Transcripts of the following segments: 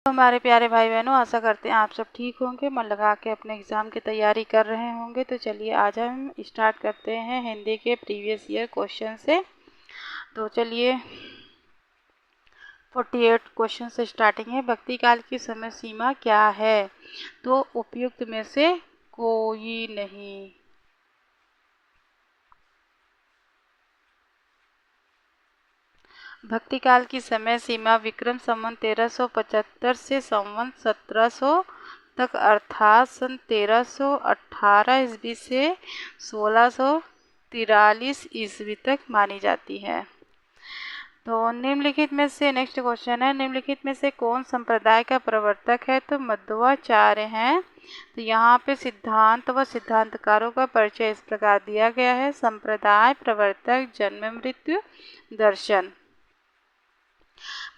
तो हमारे प्यारे भाई बहनों, आशा करते हैं आप सब ठीक होंगे, मन लगा के अपने एग्ज़ाम की तैयारी कर रहे होंगे। तो चलिए आज हम स्टार्ट करते हैं हिंदी के प्रीवियस ईयर क्वेश्चन से। तो चलिए 48 क्वेश्चन से स्टार्टिंग है। भक्ति काल की समय सीमा क्या है? तो उपयुक्त में से कोई नहीं। भक्ति काल की समय सीमा विक्रम संवत 1375 से संवत 1700 तक अर्थात सन 1318 ईस्वी से 1643 ईस्वी तक मानी जाती है। तो निम्नलिखित में से नेक्स्ट क्वेश्चन है, निम्नलिखित में से कौन संप्रदाय का प्रवर्तक है? तो मध्वाचार्य हैं। तो यहाँ पे सिद्धांत व सिद्धांतकारों का परिचय इस प्रकार दिया गया है। संप्रदाय, प्रवर्तक, जन्म मृत्यु, दर्शन।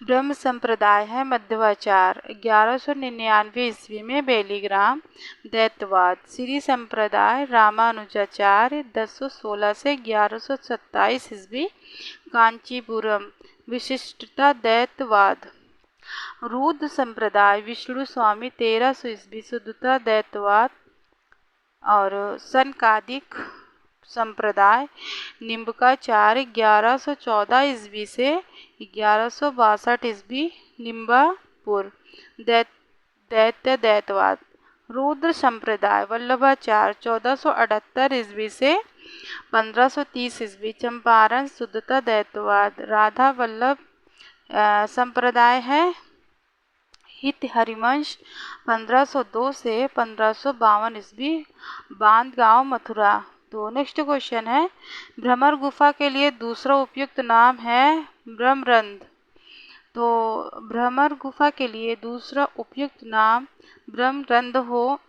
ब्रह्म संप्रदाय है मध्वाचार्य। 1199 ईस्वी में बेलीग्राम। दैत्यवाद। श्री संप्रदाय रामानुजाचार्य 1016 से 1127 ईस्वी कांचीपुरम। विशिष्टता दैत्यवाद। रुद्र संप्रदाय विष्णु स्वामी 1300 ईस्वी शुद्धता दैत्यवाद। और सनकादिक संप्रदाय निम्बकाचार्य 1114 ईस्वी से 1162 ईस्वी निम्बापुर। दैत्यवाद। रुद्र संप्रदाय वल्लभाचार्य 1478 ईस्वी से 1530 ईस्वी चंपारण शुद्धता दैत्यवाद। राधा वल्लभ संप्रदाय है हित हरिवंश 1502 से 1552 ईस्वी बांधगांव मथुरा। तो नेक्स्ट क्वेश्चन है, भ्रमर गुफा के लिए दूसरा उपयुक्त नाम है ब्रह्मरंध्र। तो भ्रमर गुफा के लिए दूसरा उपयुक्त नाम ब्रह्मरंध्र हो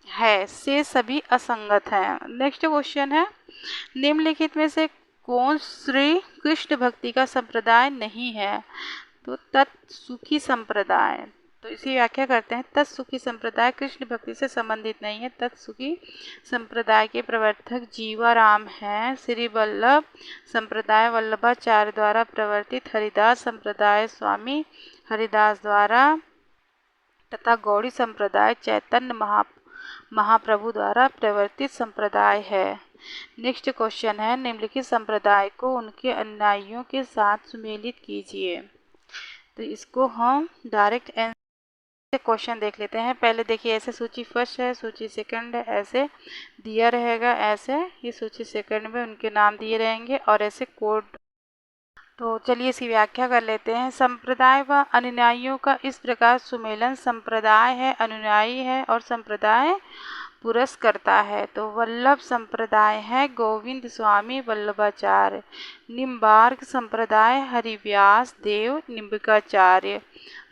है से सभी असंगत हैं। नेक्स्ट क्वेश्चन है, निम्नलिखित में से कौन श्री कृष्ण भक्ति का संप्रदाय नहीं है? तो तत्सुखी संप्रदाय। तो इसी व्याख्या करते हैं। तत्सुखी संप्रदाय कृष्ण भक्ति से संबंधित नहीं है। तत्सुखी संप्रदाय के प्रवर्तक जीवाराम हैं। श्री वल्लभ संप्रदाय वल्लभाचार्य द्वारा प्रवर्तित, हरिदास संप्रदाय स्वामी हरिदास द्वारा तथा गौड़ी संप्रदाय चैतन्य महाप्रभु द्वारा प्रवर्तित संप्रदाय है। नेक्स्ट क्वेश्चन है, निम्नलिखित संप्रदाय को उनके अनुयायियों के साथ सुमेलित कीजिए। तो इसको हम डायरेक्ट आंसर क्वेश्चन देख लेते हैं। पहले देखिए, ऐसे सूची फर्स्ट है, सूची सेकंड है, ऐसे दिया रहेगा, ऐसे ये सूची सेकंड में उनके नाम दिए रहेंगे और ऐसे कोड। तो चलिए इसकी व्याख्या कर लेते हैं। संप्रदाय व अनुयायियों का इस प्रकार सुमेलन संप्रदाय है, अनुयायी है और संप्रदाय पुरस्कर्ता है। तो वल्लभ संप्रदाय है गोविंद स्वामी वल्लभाचार्य। निम्बार्क संप्रदाय हरिव्यास देव निम्बिकाचार्य।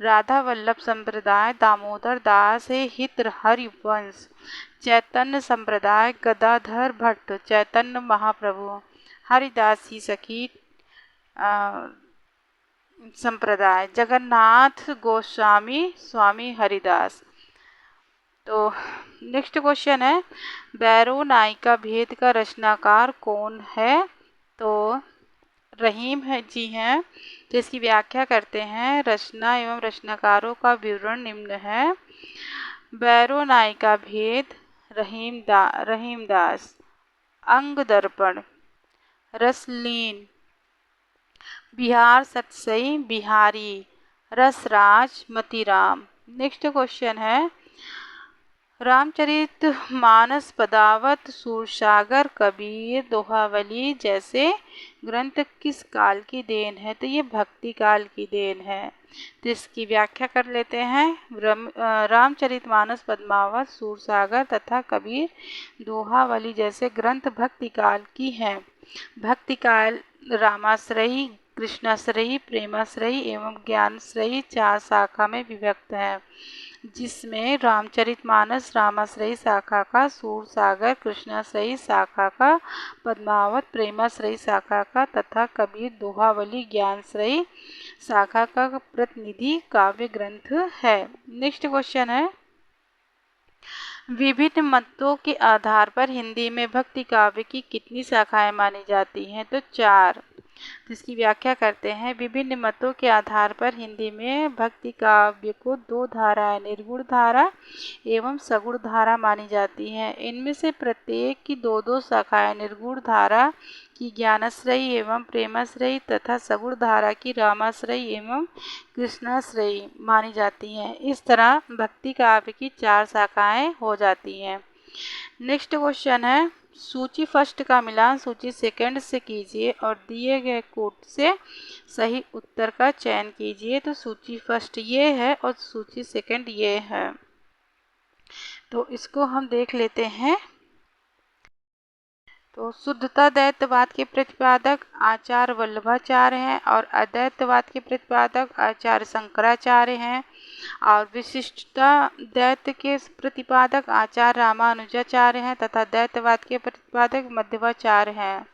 राधा वल्लभ संप्रदाय दामोदर दास हित हरिवंश। चैतन्य संप्रदाय गदाधर भट्ट चैतन्य महाप्रभु। हरिदासी सखी संप्रदाय जगन्नाथ गोस्वामी स्वामी हरिदास। तो नेक्स्ट क्वेश्चन है, बैरो नायिका भेद का रचनाकार कौन है? तो रहीम है जी हैं। तो इसकी व्याख्या करते हैं। रचना एवं रचनाकारों का विवरण निम्न है। बैरो नायिका भेद रहीमदास। अंग दर्पण रसलीन। बिहार सतसई बिहारी। रसराज मतीराम। नेक्स्ट क्वेश्चन है, रामचरित मानस पदावत सूरसागर कबीर दोहावली जैसे ग्रंथ किस काल की देन है? तो ये भक्ति काल की देन है। तो इसकी व्याख्या कर लेते हैं। रामचरित मानस पद्मावत सूरसागर तथा कबीर दोहावली जैसे ग्रंथ भक्ति काल की हैं। भक्ति काल रामाश्रयी, कृष्णाश्रयी, प्रेमाश्रयी एवं ज्ञानश्रयी 4 शाखा में विभक्त है, जिसमें रामचरितमानस रामाश्रयी शाखा का, सूरसागर कृष्णाश्रयी शाखा का, पद्मावत प्रेमाश्रयी शाखा का तथा कबीर दोहावली ज्ञानश्रयी शाखा का प्रतिनिधि काव्य ग्रंथ है। नेक्स्ट क्वेश्चन है, विभिन्न मतों के आधार पर हिंदी में भक्ति काव्य की कितनी शाखाएं मानी जाती हैं? तो 4। तो इसकी व्याख्या करते हैं। विभिन्न मतों के आधार पर हिंदी में भक्ति काव्य को दो धाराएं, निर्गुण धारा एवं सगुण धारा मानी जाती हैं। इनमें से प्रत्येक की दो दो शाखाएं, निर्गुण धारा की ज्ञानाश्रयी एवं प्रेमाश्रयी तथा सगुण धारा की रामाश्रयी एवं कृष्णाश्रयी मानी जाती हैं। इस तरह भक्ति काव्य की 4 शाखाएं हो जाती हैं। नेक्स्ट क्वेश्चन है, सूची फर्स्ट का मिलान सूची सेकंड से कीजिए और दिए गए कोड से सही उत्तर का चयन कीजिए। तो सूची फर्स्ट ये है और सूची सेकंड ये है। तो इसको हम देख लेते हैं। तो शुद्धता द्वैतवाद के प्रतिपादक आचार्य वल्लभाचार्य हैं और अद्वैतवाद के प्रतिपादक आचार्य शंकराचार्य हैं और विशिष्टता द्वैत के प्रतिपादक आचार्य रामानुजाचार्य हैं तथा द्वैतवाद के प्रतिपादक मध्वाचार्य हैं।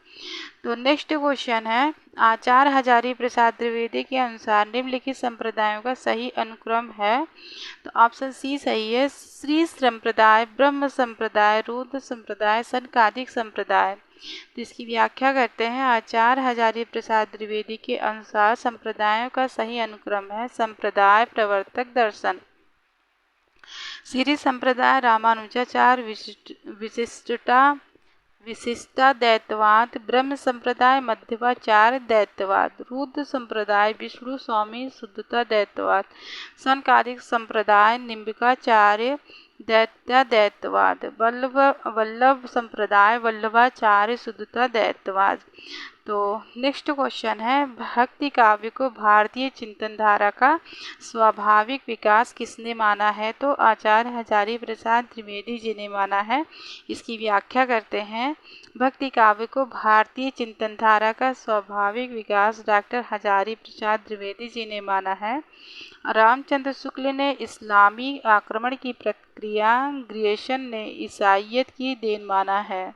तो नेक्स्ट क्वेश्चन है, आचार्य हजारी प्रसाद द्विवेदी के अनुसार निम्नलिखित संप्रदायों का सही अनुक्रम है। तो ऑप्शन सी सही है। श्री संप्रदाय, ब्रह्म संप्रदाय, रुद्र संप्रदाय, सनकादिक संप्रदाय। तो इसकी व्याख्या करते हैं। आचार्य हजारी प्रसाद द्विवेदी के अनुसार संप्रदायों का सही अनुक्रम है संप्रदाय, प्रवर्तक, दर्शन। श्री संप्रदाय रामानुजाचार्य विशिष्टता दैतवाद, ब्रह्म संप्रदाय मध्वाचार्य दैतवाद, रुद्र संप्रदाय विष्णु स्वामी शुद्धता दैतवाद, सनकादिक संप्रदाय निम्बिकाचार्य दैत्यवाद, वल्लभ संप्रदाय वल्लभाचार्य शुद्धता दैतवाद। तो नेक्स्ट क्वेश्चन है, भक्ति काव्य को भारतीय चिंतन धारा का स्वाभाविक विकास किसने माना है। तो आचार्य हजारी प्रसाद द्विवेदी जी ने माना है। इसकी व्याख्या करते हैं। भक्ति काव्य को भारतीय चिंतन धारा का स्वाभाविक विकास डॉक्टर हजारी प्रसाद द्विवेदी जी ने माना है। रामचंद्र शुक्ल ने इस्लामी आक्रमण की प्रक्रिया, ग्रियेशन ने ईसाइयत की देन माना है।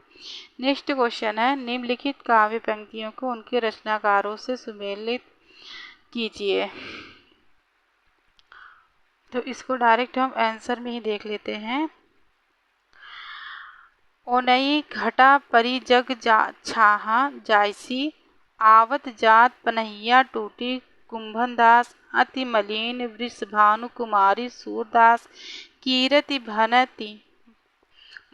नेक्स्ट क्वेश्चन है, निम्नलिखित काव्य पंक्तियों को उनके रचनाकारों से सुमेलित कीजिए। तो इसको डायरेक्ट हम आंसर में ही देख लेते हैं। ओनई घटा परी जग छाहा जायसी, आवत जात पनहिया टूटी कुंभन दास, अति मलिन वृषभानु कुमारी सूरदास, कीरति भनति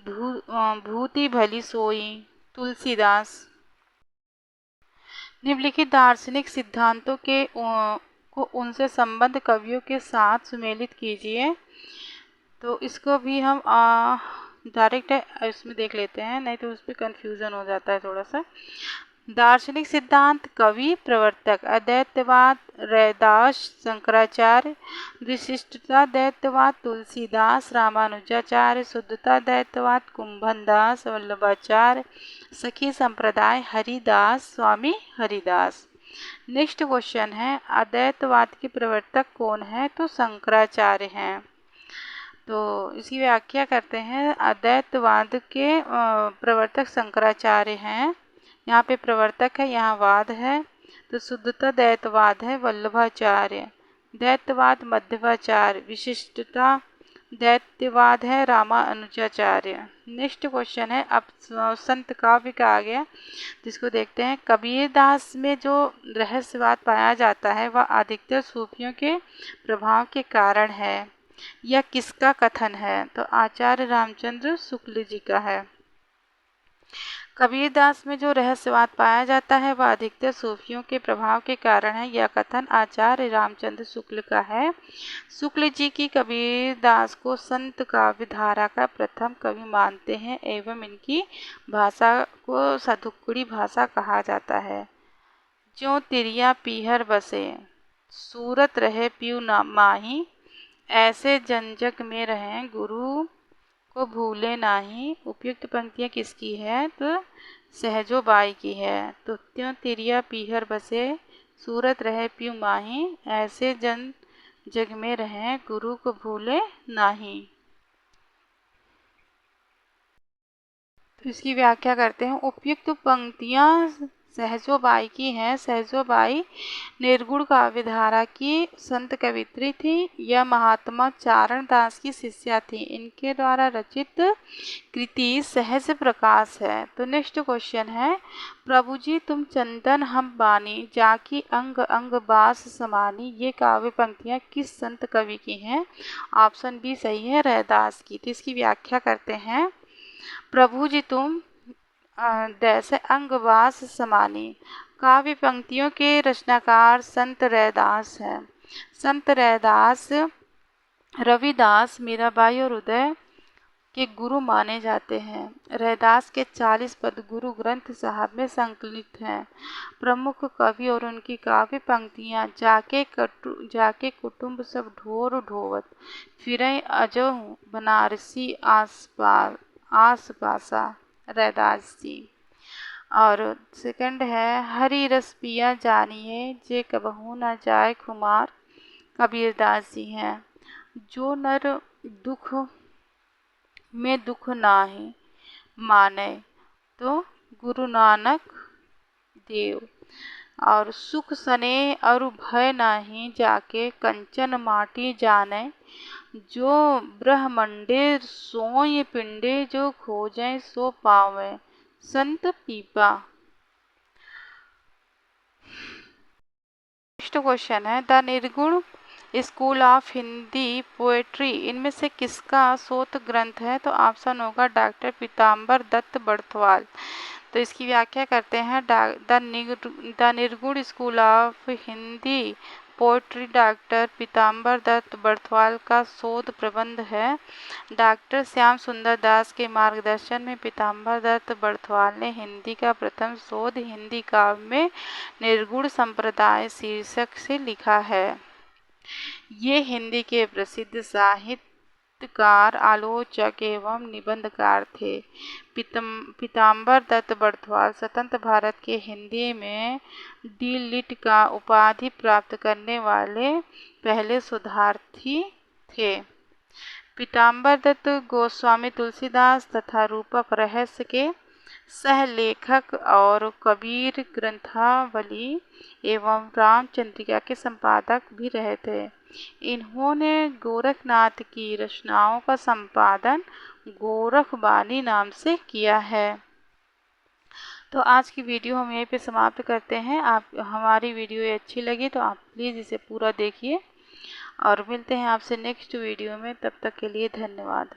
भूति भली सोई तुलसीदास। निम्नलिखित दार्शनिक सिद्धांतों को उनसे संबद्ध कवियों के साथ सुमेलित कीजिए। तो इसको भी हम डायरेक्ट इसमें देख लेते हैं, नहीं तो उस पर कन्फ्यूज़न हो जाता है थोड़ा सा। दार्शनिक सिद्धांत कवि प्रवर्तक अद्वैतवाद रैदास शंकराचार्य, विशिष्टता द्वैतवाद तुलसीदास रामानुजाचार्य, शुद्धता द्वैतवाद कुंभन दास वल्लभाचार्य, सखी संप्रदाय हरिदास स्वामी हरिदास। नेक्स्ट क्वेश्चन है, अद्वैतवाद के प्रवर्तक कौन है। तो शंकराचार्य हैं। तो इसकी व्याख्या करते हैं। अद्वैतवाद के प्रवर्तक शंकराचार्य हैं। यहाँ पे प्रवर्तक है, यहाँ वाद है। तो शुद्धता द्वैतवाद है वल्लभाचार्य, द्वैतवाद मध्वाचार्य, विशिष्टता दैत्यवाद है रामानुजाचार्य। नेक्स्ट क्वेश्चन है, अब संत काव्य का आ गया, जिसको देखते हैं। कबीरदास में जो रहस्यवाद पाया जाता है वह अधिकतर सूफियों के प्रभाव के कारण है। यह किसका कथन है। तो आचार्य रामचंद्र शुक्ल जी का है। कबीरदास में जो रहस्यवाद पाया जाता है वह अधिकतर सूफियों के प्रभाव के कारण है। यह कथन आचार्य रामचंद्र शुक्ल का है। शुक्ल जी की कबीरदास को संत काव्य धारा का प्रथम कवि मानते हैं एवं इनकी भाषा को सधुक्कड़ी भाषा कहा जाता है। ज्यों तिरिया पीहर बसे, सूरत रहे पीऊ माही, ऐसे जनजग में रहें गुरु को भूले नाही। उपयुक्त पंक्तियाँ किसकी है। तो सहजो बाई की है। तो त्यों तिरिया पीहर बसे, सूरत रहे पीऊ माही, ऐसे जन जग में रहें गुरु को भूले नाही। तो इसकी व्याख्या करते हैं। उपयुक्त पंक्तियाँ सहजोबाई की हैं। सहजोबाई निर्गुण काव्यधारा की संत कवित्री थी। यह महात्मा चारण दास की शिष्या थी। इनके द्वारा रचित कृति सहज प्रकाश है। तो नेक्स्ट क्वेश्चन है, प्रभु जी तुम चंदन हम बानी, जाकी अंग अंग बास समानी। ये काव्य पंक्तियाँ किस संत कवि की हैं? ऑप्शन बी सही है, रैदास की। तो इसकी व्याख्या करते हैं। प्रभु जी तुम जैसे अंगवास समानी। काव्य पंक्तियों के रचनाकार संत रैदास हैं। संत रैदास रविदास, मीराबाई और उदय के गुरु माने जाते हैं। रैदास के 40 पद गुरु ग्रंथ साहब में संकलित हैं। प्रमुख कवि और उनकी काव्य पंक्तियाँ, जाके कुटुंब सब ढोर ढोवत, फिरई अजहु बनारसी आसपासा, रैदास जी। और सेकंड है, हरि रस पिया जानिए, जे कबहू न जाए खुमार, कबीरदास जी हैं। जो नर दुख में दुख नाही माने, तो गुरु नानक देव। और सुख सने और भय नाही, जाके कंचन माटी जाने, जो ब्रह्मंडे सोय पिंडे, जो खोजें सो पावे, संत पीपा। नेक्स्ट क्वेश्चन है, the Nirgun school of Hindi poetry इनमें से किसका शोध ग्रंथ है? तो ऑप्शन होगा डॉक्टर पीताम्बर दत्त बड़थवाल। तो इसकी व्याख्या करते हैं। The Nirgun school of Hindi poetry doctor Pitambar Dutt Barthwal का शोध प्रबंध है। डॉक्टर श्याम सुंदर दास के मार्गदर्शन में पीताम्बर दत्त बड़थवाल ने हिंदी का प्रथम शोध हिंदी काव्य में निर्गुण संप्रदाय शीर्षक से लिखा है। ये हिंदी के प्रसिद्ध साहित्यकार, आलोचक एवं निबंधकार थे। पीताम्बर दत्त बड़थवाल स्वतंत्र भारत के हिंदी में डी.लिट का उपाधि प्राप्त करने वाले पहले शोधार्थी थे। पीताम्बर दत्त गोस्वामी तुलसीदास तथा रूपक रहस्य के सहलेखक और कबीर ग्रंथावली एवं रामचंद्रिका के संपादक भी रहे थे। इन्होंने गोरखनाथ की रचनाओं का संपादन गोरखबानी नाम से किया है। तो आज की वीडियो हम यहीं पे समाप्त करते हैं। आप हमारी वीडियो अच्छी लगी तो आप प्लीज़ इसे पूरा देखिए और मिलते हैं आपसे नेक्स्ट वीडियो में। तब तक के लिए धन्यवाद।